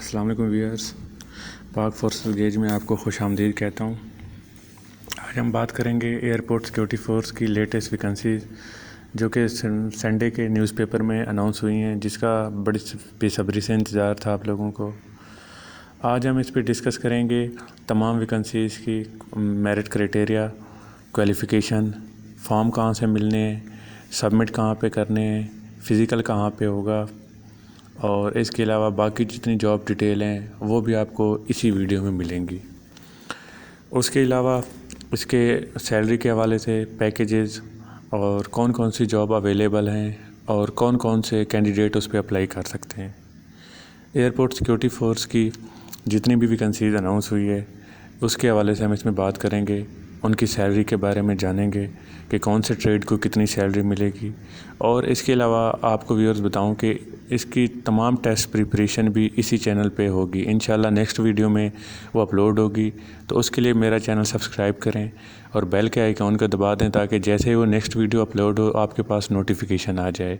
السلام علیکم ویئرس، پاک فورسز گیج میں آپ کو خوش آمدید کہتا ہوں۔ آج ہم بات کریں گے ایئرپورٹ سیکیورٹی فورس کی لیٹسٹ ویکنسیز جو کہ سنڈے کے نیوز پیپر میں اناؤنس ہوئی ہیں، جس کا بڑی بے صبری سے انتظار تھا آپ لوگوں کو۔ آج ہم اس پہ ڈسکس کریں گے تمام ویکنسیز کی میرٹ کرائٹیریا، کوالیفیکیشن، فارم کہاں سے ملنے ہیں، سبمٹ کہاں پہ کرنے ہیں، فزیکل کہاں پہ ہوگا، اور اس کے علاوہ باقی جتنی جاب ڈیٹیل ہیں وہ بھی آپ کو اسی ویڈیو میں ملیں گی۔ اس کے علاوہ اس کے سیلری کے حوالے سے پیکیجز اور کون کون سی جاب اویلیبل ہیں اور کون کون سے کینڈیڈیٹ اس پہ اپلائی کر سکتے ہیں۔ ایئرپورٹ سیکیورٹی فورس کی جتنی بھی ویکنسیز اناؤنس ہوئی ہے اس کے حوالے سے ہم اس میں بات کریں گے، ان کی سیلری کے بارے میں جانیں گے کہ کون سے ٹریڈ کو کتنی سیلری ملے گی، اور اس کے علاوہ آپ کو ویورز بتاؤں کہ اس کی تمام ٹیسٹ پریپریشن بھی اسی چینل پہ ہوگی۔ انشاءاللہ نیکسٹ ویڈیو میں وہ اپلوڈ ہوگی، تو اس کے لیے میرا چینل سبسکرائب کریں اور بیل کے آئیکن کو دبا دیں تاکہ جیسے ہی وہ نیکسٹ ویڈیو اپلوڈ ہو آپ کے پاس نوٹیفیکیشن آ جائے۔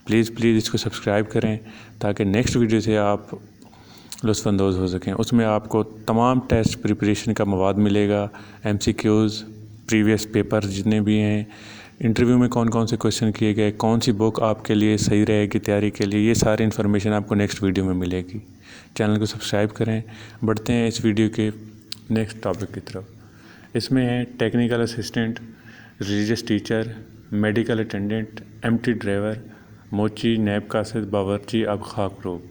پلیز اس کو سبسکرائب کریں تاکہ نیکسٹ ویڈیو سے آپ لطف اندوز ہو سکیں۔ اس میں آپ کو تمام ٹیسٹ پریپریشن کا مواد ملے گا، MCQs، پریویس پیپر جتنے بھی ہیں، انٹرویو میں کون کون سے کویشچن کیے گئے، کون سی بک آپ کے لیے صحیح رہے گی تیاری کے لیے، یہ ساری انفارمیشن آپ کو نیکسٹ ویڈیو میں ملے گی۔ چینل کو سبسکرائب کریں۔ بڑھتے ہیں اس ویڈیو کے نیکسٹ ٹاپک کی طرف۔ اس میں ہے technical assistant, religious teacher, medical attendant, MT driver, موچی، نیب قاصد، باورچی، اب خاک روب۔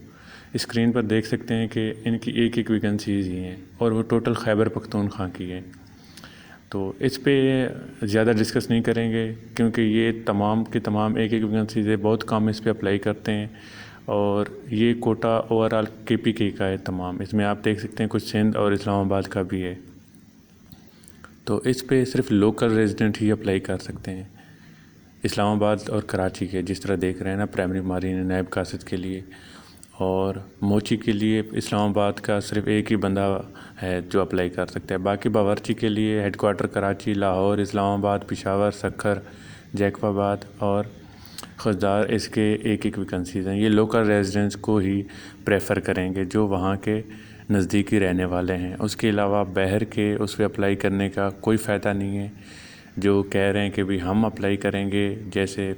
اسکرین پر دیکھ سکتے ہیں کہ ان کی ایک ویکنسیز ہی ہیں اور وہ ٹوٹل خیبر پختونخوا کی ہیں۔ تو اس پہ زیادہ ڈسکس نہیں کریں گے کیونکہ یہ تمام کے تمام ایک ویکنسیز ہے، بہت کم اس پہ اپلائی کرتے ہیں، اور یہ کوٹا اوورآل KPK کا ہے تمام۔ اس میں آپ دیکھ سکتے ہیں کچھ سندھ اور اسلام آباد کا بھی ہے، تو اس پہ صرف لوکل ریزیڈنٹ ہی اپلائی کر سکتے ہیں، اسلام آباد اور کراچی کے، جس طرح دیکھ رہے ہیں نا پرائمری مارین نیب قاصد کے لیے، اور موچی کے لیے اسلام آباد کا صرف ایک ہی بندہ ہے جو اپلائی کر سکتا ہے۔ باقی باورچی کے لیے ہیڈ کوارٹر کراچی، لاہور، اسلام آباد، پشاور، سکھر، جیکب آباد اور خضدار اس کے ایک ویکنسیز ہیں۔ یہ لوکل ریزیڈنٹس کو ہی پریفر کریں گے جو وہاں کے نزدیکی رہنے والے ہیں۔ اس کے علاوہ باہر کے اس پہ اپلائی کرنے کا کوئی فائدہ نہیں ہے۔ جو کہہ رہے ہیں کہ بھی ہم اپلائی کریں گے، جیسے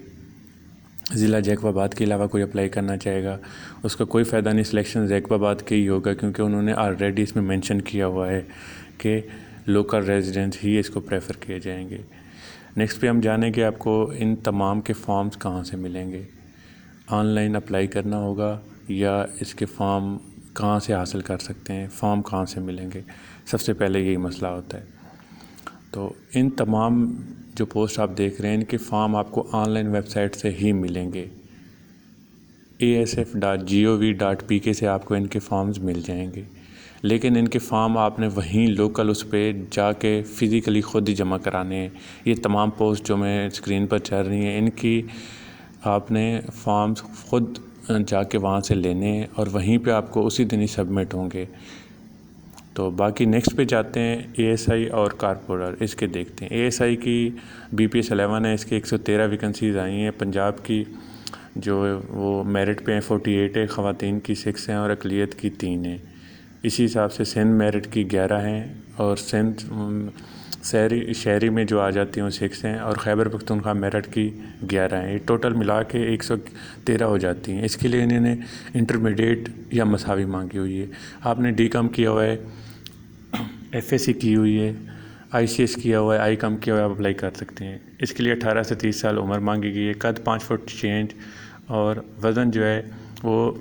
ضلع جیکب آباد کے علاوہ کوئی اپلائی کرنا چاہے گا، اس کا کوئی فائدہ نہیں۔ سلیکشن جیکب آباد کے ہی ہوگا کیونکہ انہوں نے آلریڈی اس میں مینشن کیا ہوا ہے کہ لوکل ریزیڈنٹس ہی اس کو پریفر کیے جائیں گے۔ نیکسٹ پہ ہم جانیں کہ آپ کو ان تمام کے فارمز کہاں سے ملیں گے، آن لائن اپلائی کرنا ہوگا یا اس کے فارم کہاں سے حاصل کر سکتے ہیں، فارم کہاں سے ملیں گے، سب سے پہلے یہی مسئلہ ہوتا ہے۔ تو ان تمام جو پوسٹ آپ دیکھ رہے ہیں ان کے فارم آپ کو آن لائن ویب سائٹ سے ہی ملیں گے۔ asf.gov.pk سے آپ کو ان کے فارمز مل جائیں گے، لیکن ان کے فارم آپ نے وہیں لوکل اس پہ جا کے فزیکلی خود ہی جمع کرانے ہیں۔ یہ تمام پوسٹ جو میں اسکرین پر چل رہی ہیں ان کی آپ نے فارمز خود جا کے وہاں سے لینے ہیں اور وہیں پہ آپ کو اسی دن ہی سبمٹ ہوں گے۔ تو باقی نیکسٹ پہ جاتے ہیں ASI اور کارپورل، اس کے دیکھتے ہیں۔ ASI کی BPS 11 ہے، اس کے 113 ویکنسیز آئی ہیں۔ پنجاب کی جو وہ میرٹ پہ ہیں 48 ہے، خواتین کی 6 ہیں اور اقلیت کی 3 ہیں۔ اسی حساب سے سندھ میرٹ کی 11 ہیں اور سندھ شہری میں جو آ جاتی ہیں وہ 6 ہیں، اور خیبر پختونخوا میرٹ کی 11 ہیں۔ یہ ٹوٹل ملا کے 113 ہو جاتی ہیں۔ اس کے لیے انہوں نے انٹرمیڈیٹ یا مساوی مانگی ہوئی ہے۔ آپ نے DCOM کیا ہوا ہے، FSC کی ہوئی ہے، ICS کیا ہوا ہے، ICOM کیا ہوا ہے، آپ اپلائی کر سکتے ہیں۔ اس کے لیے 18 سے 30 سال عمر مانگی گئی ہے، قد 5 فٹ چینج، اور وزن جو ہے وہ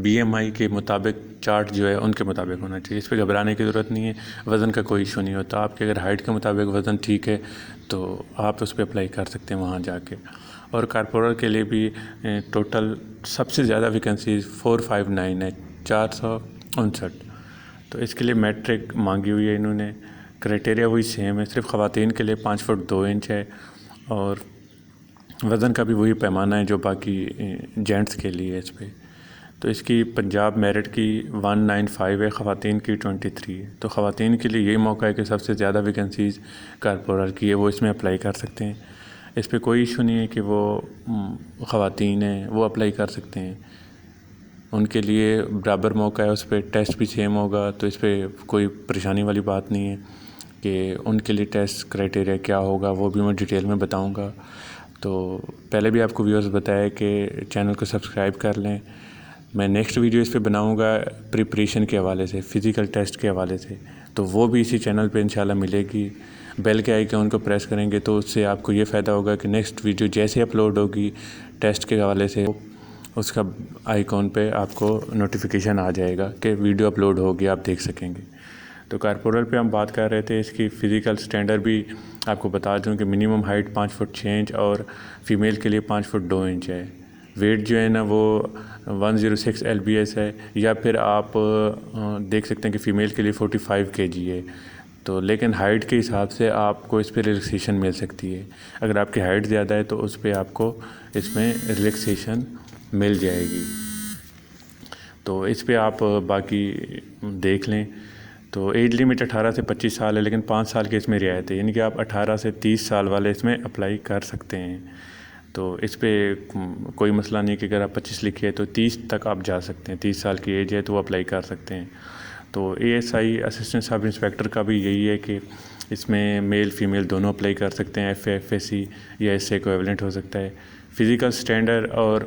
BMI کے مطابق چارٹ جو ہے ان کے مطابق ہونا چاہیے۔ اس پہ گھبرانے کی ضرورت نہیں ہے، وزن کا کوئی ایشو نہیں ہوتا۔ آپ کے اگر ہائٹ کے مطابق وزن ٹھیک ہے تو آپ اس پہ اپلائی کر سکتے ہیں وہاں جا کے۔ اور کارپورل کے لیے بھی ٹوٹل سب سے زیادہ ویکنسیز 459 ہے، 459۔ تو اس کے لیے میٹرک مانگی ہوئی ہے انہوں نے۔ کرائٹیریا وہی سیم ہے، صرف خواتین کے لیے 5 فٹ 2 انچ ہے، اور وزن کا بھی وہی پیمانہ ہے جو باقی جینٹس کے لیے ہے اس پہ۔ تو اس کی پنجاب میرٹ کی 195 ہے، خواتین کی 23 ہے۔ تو خواتین کے لیے یہی موقع ہے کہ سب سے زیادہ ویکنسیز کارپورل کی ہے، وہ اس میں اپلائی کر سکتے ہیں۔ اس پہ کوئی ایشو نہیں ہے کہ وہ خواتین ہیں، وہ اپلائی کر سکتے ہیں۔ ان کے لیے برابر موقع ہے، اس پہ ٹیسٹ بھی سیم ہوگا، تو اس پہ کوئی پریشانی والی بات نہیں ہے کہ ان کے لیے ٹیسٹ کرائٹیریا کیا ہوگا، وہ بھی میں ڈیٹیل میں بتاؤں گا۔ تو پہلے بھی آپ کو ویورز بتایا کہ چینل کو سبسکرائب کر لیں۔ میں نیکسٹ ویڈیو اس پہ بناؤں گا پریپریشن کے حوالے سے، فزیکل ٹیسٹ کے حوالے سے، تو وہ بھی اسی چینل پہ انشاءاللہ ملے گی۔ بیل کے آئیکن کو پریس کریں گے تو اس سے آپ کو یہ فائدہ ہوگا کہ نیکسٹ ویڈیو جیسے اپلوڈ ہوگی ٹیسٹ کے حوالے سے، اس کا آئیکن پہ آپ کو نوٹیفیکیشن آ جائے گا کہ ویڈیو اپلوڈ ہوگی، آپ دیکھ سکیں گے۔ تو کارپورل پہ ہم بات کر رہے تھے، اس کی فزیکل سٹینڈرڈ بھی آپ کو بتا دوں کہ منیمم ہائٹ 5 فٹ 6 انچ اور فیمیل کے لیے 5 فٹ 2 انچ ہے۔ ویٹ جو ہے نا وہ 106 LBS ہے، یا پھر آپ دیکھ سکتے ہیں کہ فیمیل کے لیے 45 kg ہے۔ تو لیکن ہائٹ کے حساب سے آپ کو اس پہ ریلیکسیشن مل سکتی ہے۔ اگر آپ کی ہائٹ زیادہ ہے تو اس پہ آپ کو اس میں ریلیکسیشن مل جائے گی۔ تو اس پہ آپ باقی دیکھ لیں۔ تو ایج لمٹ 18 سے 25 سال ہے، لیکن 5 سال کے اس میں رعایت ہے، یعنی کہ آپ 18 سے 30 سال والے اس میں اپلائی کر سکتے ہیں۔ تو اس پہ کوئی مسئلہ نہیں کہ اگر آپ 25 لکھے ہے تو 30 تک آپ جا سکتے ہیں، 30 سال کی ایج ہے تو وہ اپلائی کر سکتے ہیں۔ تو ASI اسسٹنٹ سب انسپیکٹر کا بھی یہی ہے کہ اس میں میل فیمیل دونوں اپلائی کر سکتے ہیں، FSC یا اس سے ایکویولنٹ ہو سکتا ہے۔ فزیکل سٹینڈرڈ اور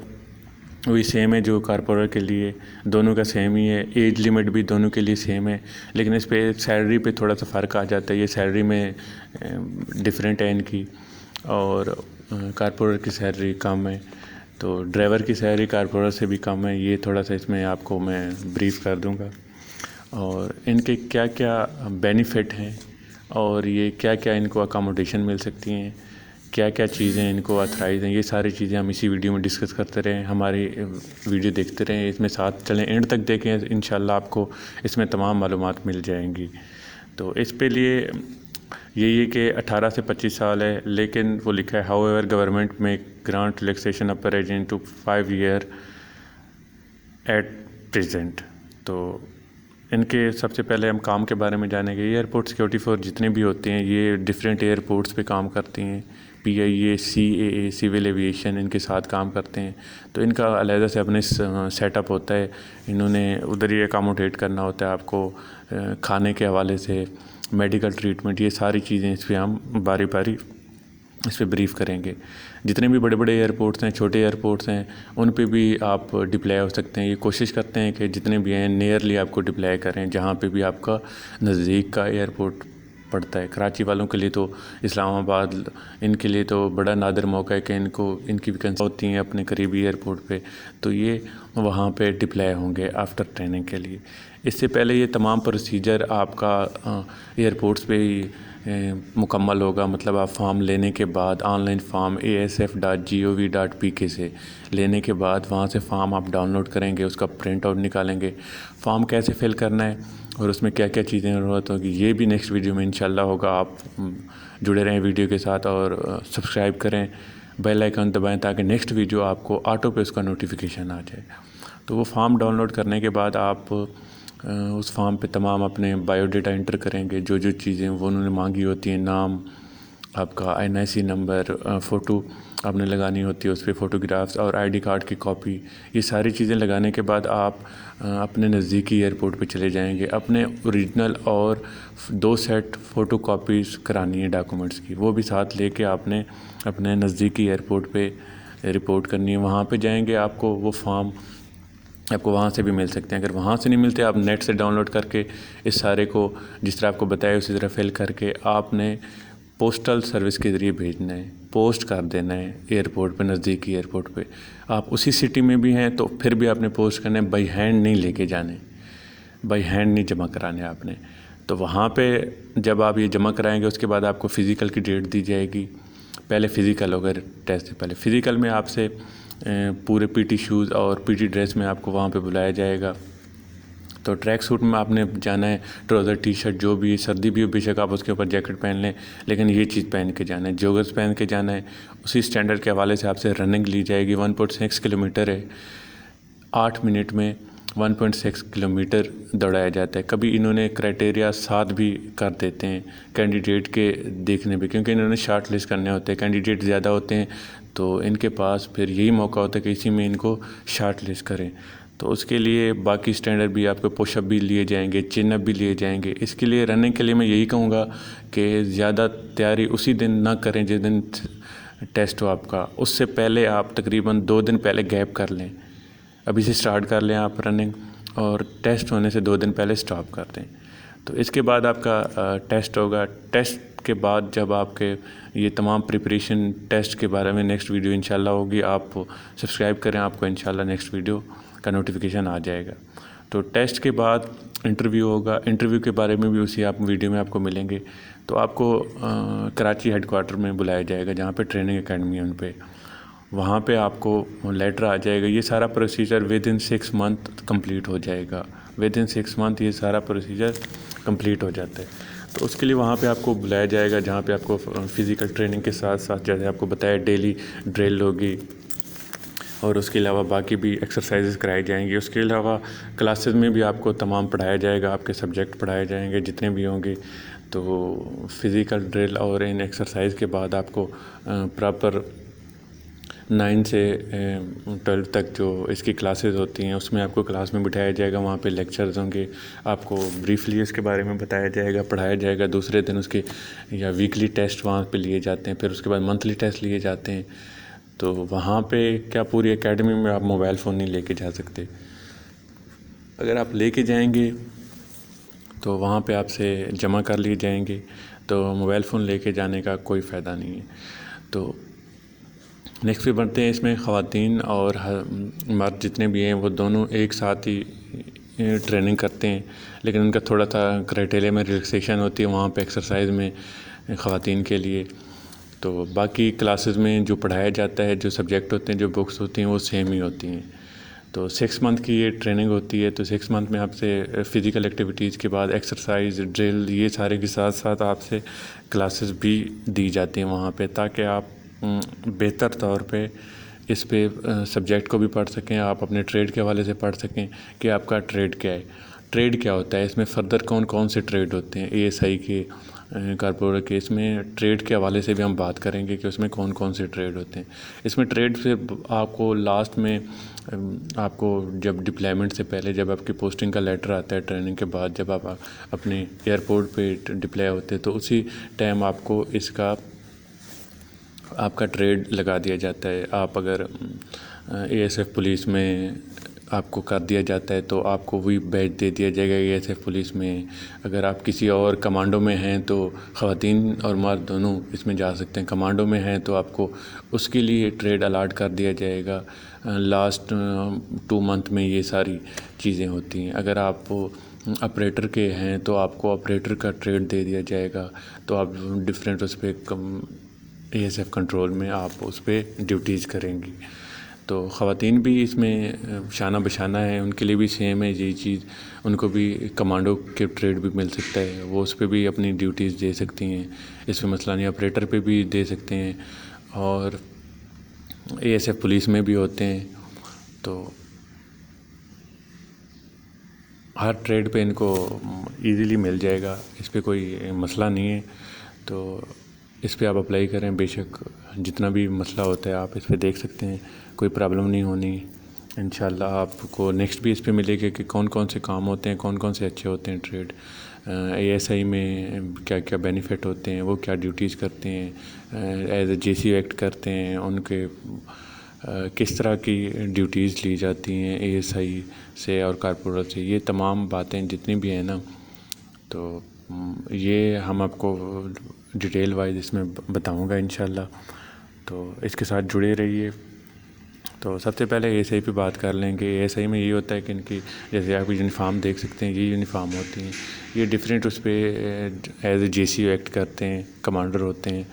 وہی سیم ہے جو کارپورل کے لیے، دونوں کا سیم ہی ہے۔ ایج لمٹ بھی دونوں کے لیے سیم ہے، لیکن اس پہ سیلری پہ تھوڑا سا فرق آ جاتا ہے، یہ سیلری میں ڈفرینٹ ہے ان کی، اور کارپورل کی سیلری کم ہے۔ تو ڈرائیور کی سیلری کارپورل سے بھی کم ہے، یہ تھوڑا سا اس میں آپ کو میں بریف کر دوں گا۔ اور ان کے کیا کیا بینیفٹ ہیں، اور یہ کیا کیا ان کو اکاموڈیشن مل سکتی ہیں، کیا کیا چیزیں ان کو اتھرائز ہیں، یہ ساری چیزیں ہم اسی ویڈیو میں ڈسکس کرتے رہیں۔ ہماری ویڈیو دیکھتے رہیں، اس میں ساتھ چلیں، اینڈ تک دیکھیں، انشاءاللہ آپ کو اس میں تمام معلومات مل جائیں گی۔ تو اس پہ لیے یہی ہے کہ 18 سے 25 سال ہے، لیکن وہ لکھا ہے ہاؤ ایور گورنمنٹ میں grant relaxation upper age in to 5 year at present. تو ان کے سب سے پہلے ہم کام کے بارے میں جانیں گے۔ ایئرپورٹ سیکورٹی فورس جتنے بھی ہوتے ہیں یہ ڈفرینٹ ایئرپورٹس پہ کام کرتی ہیں، PIA CAA سول ایویشن ان کے ساتھ کام کرتے ہیں۔ تو ان کا علیحدہ سے اپنے سیٹ اپ ہوتا ہے، انہوں نے ادھر ہی اکاموڈیٹ کرنا ہوتا ہے آپ کو، کھانے کے حوالے سے، میڈیکل ٹریٹمنٹ، یہ ساری چیزیں اس پہ ہم باری باری اس پہ بریف کریں گے۔ جتنے بھی بڑے بڑے ایئرپورٹس ہیں، چھوٹے ایئرپورٹس ہیں، ان پہ بھی آپ ڈپلائی ہو سکتے ہیں۔ یہ کوشش کرتے ہیں کہ جتنے بھی ہیں نیئرلی آپ کو ڈپلائی کریں، جہاں پہ بھی آپ کا نزدیک کا ایئرپورٹ پڑتا ہے۔ کراچی والوں کے لیے تو اسلام آباد ان کے لیے تو بڑا نادر موقع ہے کہ ان کی ویکنسی ہوتی ہیں اپنے قریبی ایئرپورٹ پہ، تو یہ وہاں پہ ڈپلائی ہوں گے آفٹر ٹریننگ کے لیے۔ اس سے پہلے یہ تمام پروسیجر آپ کا ایئرپورٹس پہ ہی مکمل ہوگا، مطلب آپ فارم لینے کے بعد آن لائن فارم asf.gov.pk سے لینے کے بعد وہاں سے فارم آپ ڈاؤن لوڈ کریں گے، اس کا پرنٹ آؤٹ نکالیں گے، فارم کیسے فل کرنا ہے اور اس میں کیا کیا چیزیں ضرورت ہوگی، یہ بھی نیکسٹ ویڈیو میں انشاءاللہ ہوگا۔ آپ جڑے رہیں ویڈیو کے ساتھ اور سبسکرائب کریں، بیل آئیکن دبائیں تاکہ نیکسٹ ویڈیو آپ کو آٹو پہ اس کا نوٹیفیکیشن آ جائے۔ تو وہ فارم ڈاؤن لوڈ کرنے کے بعد آپ اس فارم پہ تمام اپنے بایو ڈیٹا انٹر کریں گے، جو جو چیزیں وہ انہوں نے مانگی ہوتی ہیں، نام آپ کا، NIC نمبر، فوٹو آپ نے لگانی ہوتی ہے اس پہ، فوٹوگرافس اور ID کارڈ کی کاپی، یہ ساری چیزیں لگانے کے بعد آپ اپنے نزدیکی ایئرپورٹ پہ چلے جائیں گے۔ اپنے اوریجنل اور 2 سیٹ فوٹو کاپیز کرانی ہے ڈاکومنٹس کی، وہ بھی ساتھ لے کے آپ نے اپنے نزدیکی ایئرپورٹ پہ رپورٹ کرنی ہے۔ وہاں پہ جائیں گے، آپ کو وہ فارم آپ کو وہاں سے بھی مل سکتے ہیں۔ اگر وہاں سے نہیں ملتے، آپ نیٹ سے ڈاؤن لوڈ کر کے اس سارے کو جس طرح آپ کو بتایا اسی طرح فل کر کے آپ نے پوسٹل سروس کے ذریعے بھیجنا ہے، پوسٹ کر دینا ہے ایئرپورٹ پہ، نزدیکی ایئرپورٹ پہ۔ آپ اسی سٹی میں بھی ہیں تو پھر بھی آپ نے پوسٹ کرنا ہے، بائی ہینڈ نہیں لے کے جانے، بائی ہینڈ نہیں جمع کرانے آپ نے۔ تو وہاں پہ جب آپ یہ جمع کرائیں گے اس کے بعد آپ کو فزیکل کی ڈیٹ دی جائے گی۔ پہلے فزیکل ہوگا ٹیسٹ سے پہلے، فزیکل میں آپ سے پورے PT شوز اور PT ڈریس میں آپ کو وہاں پہ بلایا جائے گا۔ تو ٹریک سوٹ میں آپ نے جانا ہے، ٹراؤزر T-شرٹ جو بھی، سردی بھی ہو بے شک آپ اس کے اوپر جیکٹ پہن لیں، لیکن یہ چیز پہن کے جانا ہے، جوگرز پہن کے جانا ہے۔ اسی سٹینڈرڈ کے حوالے سے آپ سے رننگ لی جائے گی، 1.6 کلومیٹر ہے، 8 منٹ میں 1.6 کلومیٹر دوڑایا جاتا ہے۔ کبھی انہوں نے کرائٹیریا 7 بھی کر دیتے ہیں کینڈیڈیٹ کے دیکھنے پہ، کیونکہ انہوں نے شارٹ لسٹ کرنے ہوتے ہیں، کینڈیڈیٹ زیادہ ہوتے ہیں تو ان کے پاس پھر یہی موقع ہوتا ہے کہ اسی میں ان کو شارٹ لسٹ کریں۔ تو اس کے لیے باقی اسٹینڈرڈ بھی آپ کو پش اپ بھی لیے جائیں گے, چن اپ بھی لیے جائیں گے. اس کے لیے رننگ کے لیے میں یہی کہوں گا کہ زیادہ تیاری اسی دن نہ کریں جس دن ٹیسٹ ہو آپ کا. اس سے پہلے آپ تقریباً 2 دن پہلے گیپ کر لیں, ابھی سے اسٹارٹ کر لیں آپ رننگ, اور ٹیسٹ ہونے سے 2 دن پہلے اسٹاپ کر دیں. تو اس کے بعد آپ کا ٹیسٹ ہوگا. ٹیسٹ کے بعد جب آپ کے یہ تمام پریپریشن ٹیسٹ کے بارے میں نیکسٹ ویڈیو انشاءاللہ ہوگی, آپ سبسکرائب کریں, آپ کو انشاءاللہ نیکسٹ ویڈیو کا نوٹیفیکیشن آ جائے گا. تو ٹیسٹ کے بعد انٹرویو ہوگا. انٹرویو کے بارے میں بھی اسی آپ ویڈیو میں آپ کو ملیں گے. تو آپ کو کراچی ہیڈ کوارٹر میں بلایا جائے گا جہاں پہ ٹریننگ اکیڈمی ہے ان پہ. وہاں پہ آپ کو لیٹر آ جائے گا. یہ سارا procedure with in 6 month complete ہو جائے گا. ود ان 6 منتھ یہ سارا پروسیجر کمپلیٹ ہو جاتا ہے. تو اس کے لیے وہاں پہ آپ کو بلایا جائے گا جہاں پہ آپ کو فزیکل ٹریننگ کے ساتھ ساتھ جیسے آپ کو بتایا ڈیلی ڈرل ہوگی, اور اس کے علاوہ باقی بھی ایکسرسائزز کرائی جائیں گی. اس کے علاوہ کلاسز میں بھی آپ کو تمام پڑھایا جائے گا, آپ کے سبجیکٹ پڑھائے جائیں گے جتنے بھی ہوں گے. تو فزیکل ڈرل اور ان ایکسرسائز کے بعد آپ کو پراپر 9 سے 12 تک جو اس کی کلاسز ہوتی ہیں اس میں آپ کو کلاس میں بٹھایا جائے گا. وہاں پہ لیکچرز ہوں گے, آپ کو بریفلی اس کے بارے میں بتایا جائے گا, پڑھایا جائے گا. دوسرے دن اس کے یا ویکلی ٹیسٹ وہاں پہ لیے جاتے ہیں, پھر اس کے بعد منتھلی ٹیسٹ لیے جاتے ہیں. تو وہاں پہ کیا پوری اکیڈمی میں آپ موبائل فون نہیں لے کے جا سکتے. اگر آپ لے کے جائیں گے تو وہاں پہ آپ سے جمع کر لیے جائیں گے, تو موبائل فون لے کے جانے کا کوئی فائدہ نہیں ہے. تو نیکسٹ پہ بڑھتے ہیں. اس میں خواتین اور مرد جتنے بھی ہیں وہ دونوں ایک ساتھ ہی ٹریننگ کرتے ہیں, لیکن ان کا تھوڑا سا کرائٹیریا میں ریلیکسیشن ہوتی ہے وہاں پہ ایکسرسائز میں خواتین کے لیے. تو باقی کلاسز میں جو پڑھایا جاتا ہے, جو سبجیکٹ ہوتے ہیں, جو بکس ہوتی ہیں وہ سیم ہی ہوتی ہیں. تو 6 منتھ کی یہ ٹریننگ ہوتی ہے. تو 6 منتھ میں آپ سے فزیکل ایکٹیویٹیز کے بعد ایکسرسائز, ڈرل, یہ سارے کے ساتھ ساتھ آپ سے کلاسز بھی دی جاتی ہیں وہاں پہ, تاکہ آپ بہتر طور پہ اس پہ سبجیکٹ کو بھی پڑھ سکیں. آپ اپنے ٹریڈ کے حوالے سے پڑھ سکیں کہ آپ کا ٹریڈ کیا ہے, ٹریڈ کیا ہوتا ہے, اس میں فردر کون کون سے ٹریڈ ہوتے ہیں, ASI کے, کارپوریٹ کے. اس میں ٹریڈ کے حوالے سے بھی ہم بات کریں گے کہ اس میں کون کون سے ٹریڈ ہوتے ہیں. اس میں ٹریڈ سے آپ کو لاسٹ میں آپ کو جب ڈپلائمنٹ سے پہلے جب آپ کی پوسٹنگ کا لیٹر آتا ہے, ٹریننگ کے بعد جب آپ اپنے ایئرپورٹ پہ ڈپلائی ہوتے ہیں, تو اسی ٹائم آپ کو اس کا آپ کا ٹریڈ لگا دیا جاتا ہے. آپ اگر ASF پولیس میں آپ کو کر دیا جاتا ہے تو آپ کو وہی بیچ دے دیا جائے گا ASF پولیس میں. اگر آپ کسی اور کمانڈو میں ہیں تو خواتین اور مرد دونوں اس میں جا سکتے ہیں. کمانڈو میں ہیں تو آپ کو اس کے لیے ٹریڈ الاٹ کر دیا جائے گا. لاسٹ 2 منتھ میں یہ ساری چیزیں ہوتی ہیں. اگر آپ آپریٹر کے ہیں تو آپ کو آپریٹر کا ٹریڈ دے دیا جائے گا, تو آپ ڈفرینٹ اس پہ ASF کنٹرول میں آپ اس پہ ڈیوٹیز کریں گی. تو خواتین بھی اس میں شانہ بشانہ ہیں, ان کے لیے بھی سیم ہے یہ چیز. ان کو بھی کمانڈو کے ٹریڈ بھی مل سکتا ہے, وہ اس پہ بھی اپنی ڈیوٹیز دے سکتی ہیں. اس میں مسئلہ نہیں, آپریٹر پہ بھی دے سکتے ہیں, اور ASF پولیس میں بھی ہوتے ہیں. تو ہر ٹریڈ پہ ان کو ایزیلی مل جائے گا, اس پہ کوئی مسئلہ نہیں ہے. تو اس پہ آپ اپلائی کریں. بے شک جتنا بھی مسئلہ ہوتا ہے آپ اس پہ دیکھ سکتے ہیں, کوئی پرابلم نہیں ہونی. انشاءاللہ آپ کو نیکسٹ بھی اس پہ ملے گا کہ کون کون سے کام ہوتے ہیں, کون کون سے اچھے ہوتے ہیں ٹریڈ. ASI میں کیا کیا بینیفٹ ہوتے ہیں, وہ کیا ڈیوٹیز کرتے ہیں, ایز اے JCO ایکٹ کرتے ہیں, ان کے کس طرح کی ڈیوٹیز لی جاتی ہیں ASI سے اور کارپوریٹ سے. یہ تمام باتیں جتنی بھی ہیں نا, تو یہ ہم آپ کو ڈیٹیل وائز اس میں بتاؤں گا انشاءاللہ. تو اس کے ساتھ جڑے رہیے. تو سب سے پہلے ASI پہ بات کر لیں گے. ASI میں یہ ہوتا ہے کہ ان کی جیسے آپ یونیفارم دیکھ سکتے ہیں, یہ یونیفارم ہوتی ہیں. یہ ڈفرینٹ اس پہ ایز اے JCO ایکٹ کرتے ہیں, کمانڈر ہوتے ہیں.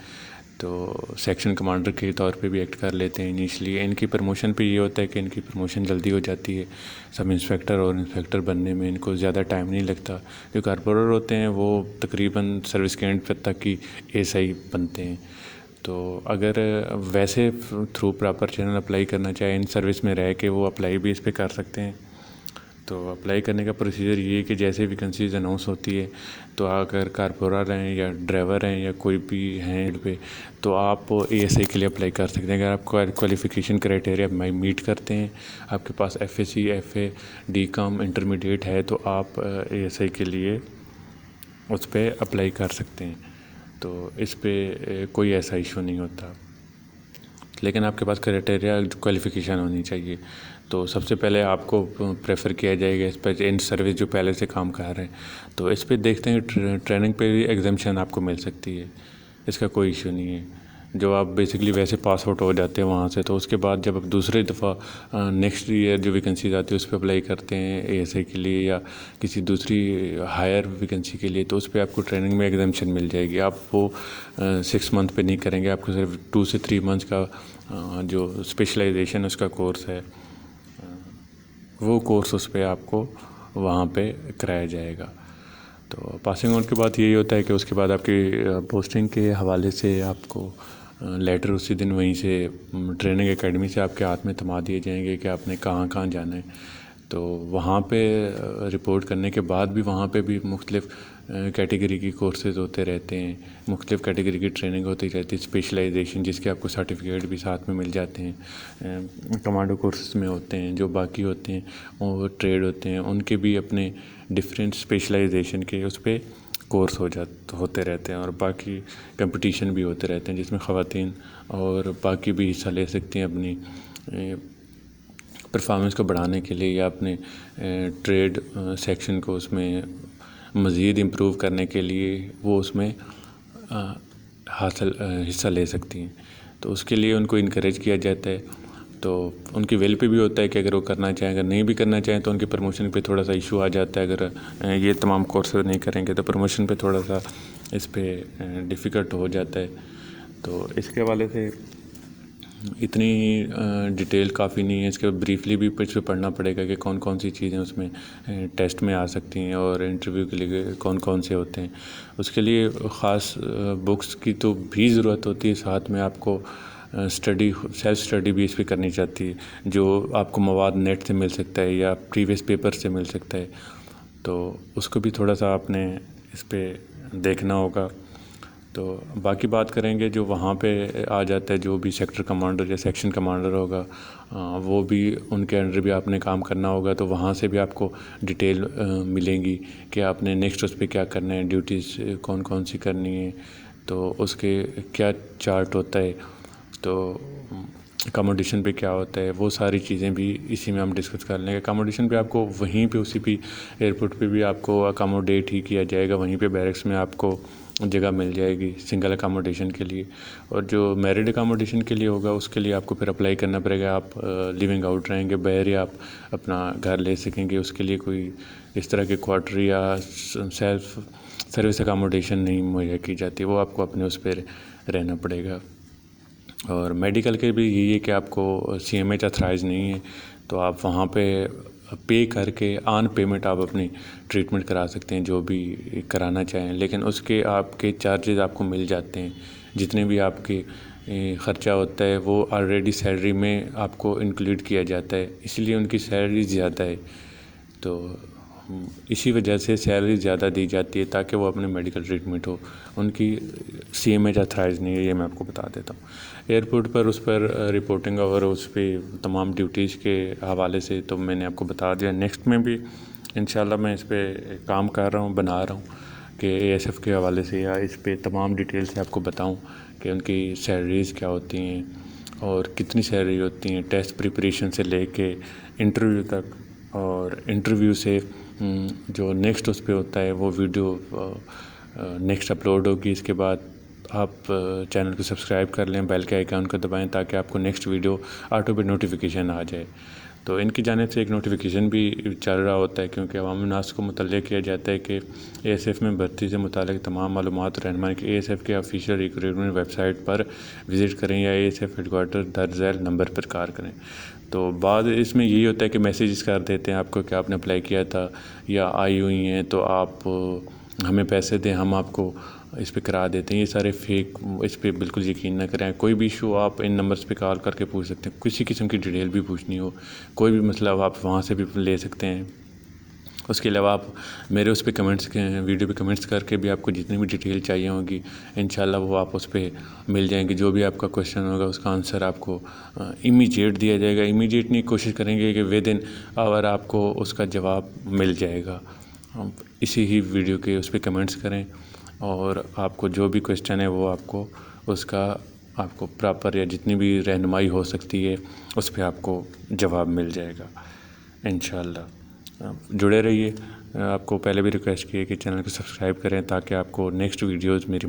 تو سیکشن کمانڈر کے طور پہ بھی ایکٹ کر لیتے ہیں انیشلی. ان کی پروموشن پہ یہ ہوتا ہے کہ ان کی پروموشن جلدی ہو جاتی ہے. سب انسپیکٹر اور انسپیکٹر بننے میں ان کو زیادہ ٹائم نہیں لگتا. جو کارپوریٹر ہوتے ہیں وہ تقریباً سروس کے اینڈ تک کی ASI بنتے ہیں. تو اگر ویسے تھرو پراپر چینل اپلائی کرنا چاہے, ان سروس میں رہ کے وہ اپلائی بھی اس پہ کر سکتے ہیں. تو اپلائی کرنے کا پروسیجر یہ ہے کہ جیسے ویکنسیز اناؤنس ہوتی ہے تو اگر کارپورر ہیں یا ڈرائیور ہیں یا کوئی بھی ہیں پہ تو آپ اے ایس اے کے لیے اپلائی کر سکتے ہیں. اگر آپ کوالیفیکیشن کرائٹیریا میٹ کرتے ہیں, آپ کے پاس F A C, F A, D com, intermediate ہے تو آپ اے ایس اے کے لیے اس پہ اپلائی کر سکتے ہیں. تو اس پہ کوئی ایسا ایشو نہیں ہوتا, لیکن آپ کے پاس کرائٹیریا کوالیفیکیشن ہونی چاہیے. تو سب سے پہلے آپ کو پریفر کیا جائے گا اس پہ ان سروس جو پہلے سے کام کر رہے ہیں. تو اس پہ دیکھتے ہیں ٹریننگ پہ بھی ایگزمپشن آپ کو مل سکتی ہے, اس کا کوئی ایشو نہیں ہے. جو آپ بیسکلی ویسے پاس آؤٹ ہو جاتے ہیں وہاں سے, تو اس کے بعد جب آپ دوسری دفعہ نیکسٹ ایئر جو ویکنسیز آتی ہے اس پہ اپلائی کرتے ہیں اے ایس اے کے لیے یا کسی دوسری ہائر ویکنسی کے لیے, تو اس پہ آپ کو ٹریننگ میں ایگزمپشن مل جائے گی. آپ وہ 6 منتھ پہ نہیں کریں گے, آپ کو صرف 2 سے 3 منتھس کا جو اسپیشلائزیشن اس کا کورس ہے وہ کورس اس پہ آپ کو وہاں پہ کرایا جائے گا. تو پاسنگ آؤٹ کے بعد یہی ہوتا ہے کہ اس کے بعد آپ کی پوسٹنگ کے حوالے سے آپ کو لیٹر اسی دن وہیں سے ٹریننگ اکیڈمی سے آپ کے ہاتھ میں تھما دیے جائیں گے کہ آپ نے کہاں کہاں جانا ہے. تو وہاں پہ رپورٹ کرنے کے بعد بھی وہاں پہ بھی مختلف کیٹیگری کی کورسز ہوتے رہتے ہیں, مختلف کیٹیگری کی ٹریننگ ہوتی رہتی ہے, اسپیشلائزیشن جس کے آپ کو سرٹیفکیٹ بھی ساتھ میں مل جاتے ہیں. کمانڈو کورسز میں ہوتے ہیں, جو باقی ہوتے ہیں اور ٹریڈ ہوتے ہیں ان کے بھی اپنے ڈفرینٹ اسپیشلائزیشن کے اس پہ کورس ہوتے رہتے ہیں. اور باقی کمپٹیشن بھی ہوتے رہتے ہیں جس میں خواتین اور باقی بھی حصہ لے سکتی ہیں اپنی پرفارمنس کو بڑھانے کے لیے یا اپنے ٹریڈ سیکشن کو اس میں مزید امپروو کرنے کے لیے وہ اس میں حصہ لے سکتی ہیں. تو اس کے لیے ان کو انکریج کیا جاتا ہے. تو ان کی ویل پہ بھی ہوتا ہے کہ اگر وہ کرنا چاہیں, اگر نہیں بھی کرنا چاہیں تو ان کے پروموشن پہ تھوڑا سا ایشو آ جاتا ہے. اگر یہ تمام کورسز نہیں کریں گے تو پروموشن پہ تھوڑا سا اس پہ ڈیفیکلٹ ہو جاتا ہے. تو اس کے حوالے سے اتنی ڈیٹیل کافی نہیں ہے, اس کے بریفلی بھی اس پہ پڑھنا پڑے گا کہ کون کون سی چیزیں اس میں ٹیسٹ میں آ سکتی ہیں اور انٹرویو کے لیے کون کون سے ہوتے ہیں. اس کے لیے خاص بکس کی تو بھی ضرورت ہوتی ہے, ساتھ میں آپ کو سیلف اسٹڈی بھی اس پہ کرنی چاہتی ہے جو آپ کو مواد نیٹ سے مل سکتا ہے یا پریویس پیپر سے مل سکتا ہے. تو اس کو بھی تھوڑا سا آپ نے اس پہ دیکھنا ہوگا. تو باقی بات کریں گے جو وہاں پہ آ جاتا ہے, جو بھی سیکٹر کمانڈر یا سیکشن کمانڈر ہوگا وہ بھی ان کے انڈر بھی آپ نے کام کرنا ہوگا. تو وہاں سے بھی آپ کو ڈیٹیل ملیں گی کہ آپ نے نیکسٹ اس پہ کیا کرنا ہے, ڈیوٹیز کون کون سی کرنی ہے, تو اس کے کیا چارٹ ہوتا ہے, تو اکاموڈیشن پہ کیا ہوتا ہے, وہ ساری چیزیں بھی اسی میں ہم ڈسکس کر لیں گے. اکاموڈیشن پہ آپ کو وہیں پہ اسی بھی ایئرپورٹ پہ بھی آپ کو اکاموڈیٹ ہی کیا جائے گا, وہیں پہ بیرکس میں آپ کو جگہ مل جائے گی سنگل اکاموڈیشن کے لیے. اور جو میرڈ اکاموڈیشن کے لیے ہوگا اس کے لیے آپ کو پھر اپلائی کرنا پڑے گا. آپ لیونگ آؤٹ رہیں گے, باہر ہی آپ اپنا گھر لے سکیں گے. اس کے لیے کوئی اس طرح کے کوارٹر یا سیلف سروس اکاموڈیشن نہیں مہیا کی جاتی, وہ آپ کو اپنے اس پہ رہنا پڑے گا. اور میڈیکل کے بھی یہی ہے کہ آپ کو سی ایم ایچ اتھرائز نہیں ہے, تو آپ وہاں پہ پے کر کے آن پیمنٹ آپ اپنی ٹریٹمنٹ کرا سکتے ہیں جو بھی کرانا چاہیں. لیکن اس کے آپ کے چارجز آپ کو مل جاتے ہیں, جتنے بھی آپ کے خرچہ ہوتا ہے وہ آلریڈی سیلری میں آپ کو انکلوڈ کیا جاتا ہے, اسی لیے ان کی سیلری زیادہ ہے. تو اسی وجہ سے سیلری زیادہ دی جاتی ہے تاکہ وہ اپنے میڈیکل ٹریٹمنٹ ہو. ان کی سی ایم ایچ اتھرائز نہیں ہے, یہ میں آپ کو بتا دیتا ہوں. ایئرپورٹ پر اس پر رپورٹنگ اور اس پہ تمام ڈیوٹیز کے حوالے سے تو میں نے آپ کو بتا دیا. نیکسٹ میں بھی انشاءاللہ میں اس پہ کام کر رہا ہوں, بنا رہا ہوں کہ اے ایس ایف کے حوالے سے یا اس پہ تمام ڈیٹیل سے آپ کو بتاؤں کہ ان کی سیلریز کیا ہوتی ہیں اور کتنی سیلری ہوتی ہیں, ٹیسٹ پریپریشن سے لے کے انٹرویو تک. اور انٹرویو سے جو نیکسٹ اس پہ ہوتا ہے وہ ویڈیو نیکسٹ اپلوڈ ہوگی. اس کے بعد آپ چینل کو سبسکرائب کر لیں, بیل کے آئیکن کو دبائیں تاکہ آپ کو نیکسٹ ویڈیو آٹو پہ نوٹیفیکیشن آ جائے. تو ان کی جانب سے ایک نوٹیفیکیشن بھی چل رہا ہوتا ہے کیونکہ عوام الناس کو مطلع کیا جاتا ہے کہ اے ایس ایف میں بھرتی سے متعلق تمام معلومات رہنمائی کہ اے ایس ایف کے آفیشیل ریکروٹمنٹ ویب سائٹ پر وزٹ کریں یا A S F headquarter درج ذیل نمبر پر کار کریں. تو بعد اس میں یہی ہوتا ہے کہ میسیجز کر دیتے ہیں آپ کو کہ آپ نے اپلائی کیا تھا یا آئی ہوئی ہیں تو آپ ہمیں پیسے دیں, ہم آپ کو اس پہ کرا دیتے ہیں. یہ سارے فیک, اس پہ بالکل یقین نہ کریں. کوئی بھی ایشو آپ ان نمبرز پہ کال کر کے پوچھ سکتے ہیں, کسی قسم کی ڈیٹیل بھی پوچھنی ہو, کوئی بھی مسئلہ آپ وہاں سے بھی لے سکتے ہیں. اس کے علاوہ آپ میرے اس پہ کمنٹس ویڈیو پہ کمنٹس کر کے بھی آپ کو جتنی بھی ڈیٹیل چاہیے ہوں گی انشاءاللہ وہ آپ اس پہ مل جائیں گے. جو بھی آپ کا کویشچن ہوگا اس کا آنسر آپ کو امیجیٹ دیا جائے گا. امیجیٹ نہیں، کوشش کریں گے کہ ود ان آور آپ کو اس کا جواب مل جائے گا. اسی ہی ویڈیو کے اس پہ کمنٹس کریں اور آپ کو جو بھی کویشچن ہے وہ آپ کو اس کا آپ کو پراپر یا جتنی بھی رہنمائی ہو سکتی ہے اس پہ آپ کو جواب مل جائے گا انشاءاللہ. جڑے رہیے. آپ کو پہلے بھی ریکویسٹ کی ہے کہ چینل کو سبسکرائب کریں تاکہ آپ کو نیکسٹ ویڈیوز میری